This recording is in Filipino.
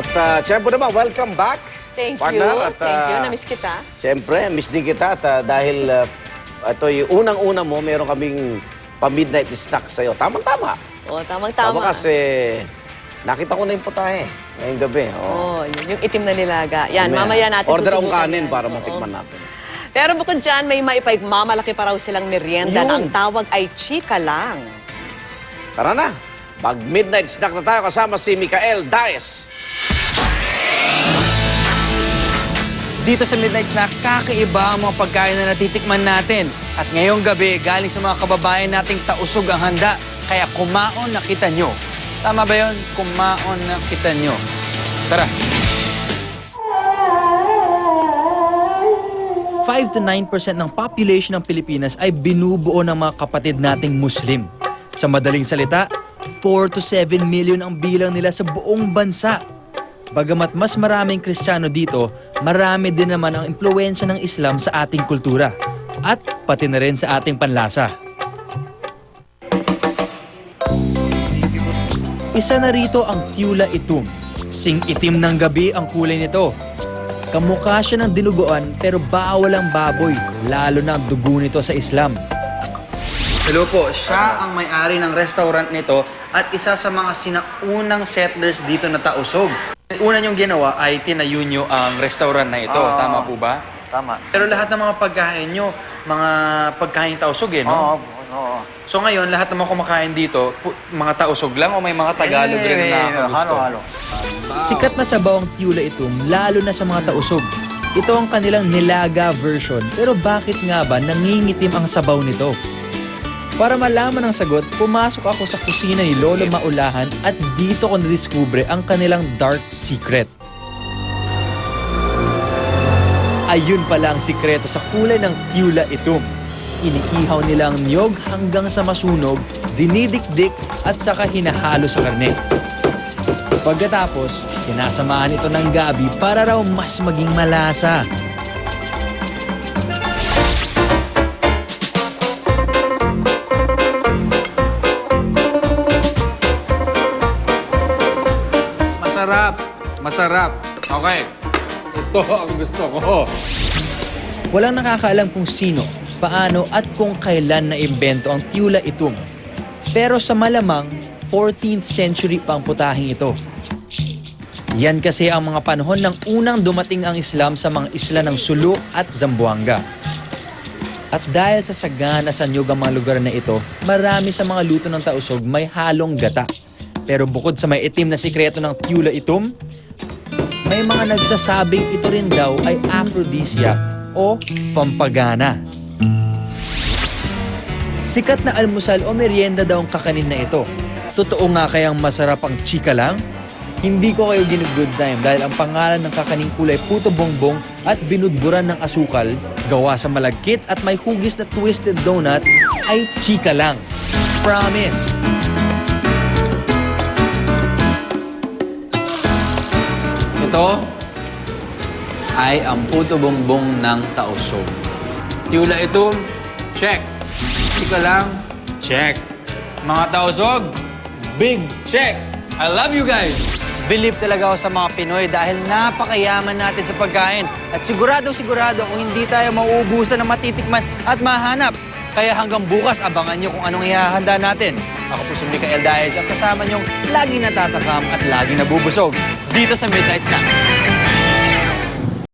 At siyempre naman, welcome back. Thank partner. you. At, Thank you. Namiss kita. Siyempre, miss din kita. At dahil ito yung unang-una mo, meron kaming pa-midnight snack sa'yo. Tamang-tama. Oo, Sa tamang-tama. wakas, nakita ko na yung putahe ngayong gabi. Oo, yung itim na nilaga. Yan, Amen. mamaya natin Order ang susubukan kanin yan. para Oo. matikman natin. Pero bukod dyan, may maipagmamalaki pa raw silang merienda na ang Yun. tawag ay chika lang. Tara na. Mag-midnight snack na tayo kasama si Mikael Daes. Dito sa Midnight Snack, kakaiba ang mga pagkain na natitikman natin. At ngayong gabi, galing sa mga kababayan nating tausog ang handa. Kaya kumaon na kita nyo. Tama ba yun? Kumaon na kita nyo. Tara. 5 to 9% ng population ng Pilipinas ay binubuo ng mga kapatid nating Muslim. Sa madaling salita, 4 to 7 million ang bilang nila sa buong bansa. Bagamat mas maraming Kristiyano dito, marami din naman ang impluwensya ng Islam sa ating kultura at pati na rin sa ating panlasa. Isa na rito ang Tula Itum. Sing-itim ng gabi ang kulay nito. Kamukha siya ng dinuguan pero bawal ang baboy, lalo na ang dugo nito sa Islam. Hello po, siya ang may-ari ng restaurant nito at isa sa mga sinaunang settlers dito na tausog. Una niyong ginawa ay tinayo niyo ang restaurant na ito. Tama po ba? Tama. Pero lahat ng mga pagkain niyo, mga pagkain tausog eh, no? Oo. So ngayon, lahat ng mga kumakain dito, mga tausog lang o may mga Tagalog rin na gusto? Halo-halo. Sikat na sabaw ang Tula Itum, lalo na sa mga tausog. Ito ang kanilang nilaga version, pero bakit nga ba nangingitim ang sabaw nito? Para malaman ang sagot, pumasok ako sa kusina ni Lolo Maulahan at dito ko nadiskubre ang kanilang dark secret. Ayun pala ang sikreto sa kulay ng Tula Itum. Iniihaw nila ang niyog hanggang sa masunog, dinidikdik at saka hinahalo sa karne. Pagkatapos, sinasamahan ito ng gabi para raw mas maging malasa. Masarap. Okay. Ito ang gusto ko. Walang nakakaalam kung sino, paano at kung kailan naimbento ang Tula Itum. Pero sa malamang, 14th century pa ang putahing ito. Yan kasi ang mga panahon ng unang dumating ang Islam sa mga isla ng Sulu at Zamboanga. At dahil sa sagana sa niyog ang mga lugar na ito, marami sa mga luto ng tausog may halong gata. Pero bukod sa may itim na sikreto ng Tula Itum, may mga nagsasabing ito rin daw ay aphrodisiac o pampagana. Sikat na almusal o merienda daw ang kakanin na ito. Totoo nga kayang masarap ang chika lang? Hindi ko kayo ginug-good time dahil ang pangalan ng kakaning kulay puto bongbong at binudburan ng asukal, gawa sa malagkit at may hugis na twisted donut ay chika lang. Promise! Ito ay ang puto bongbong ng tausog. Tula ito, check. Chika lang, check. Mga tausog, big check. I love you guys! Believe talaga ako sa mga Pinoy dahil napakayaman natin sa pagkain. At sigurado kung hindi tayo mauubusan ng matitikman at mahanap. Kaya hanggang bukas, abangan nyo kung anong ihahanda natin. Ako po si Mikael Daes, ang kasama nyong laging natatakam at laging nabubusog dito sa Midnight Snack.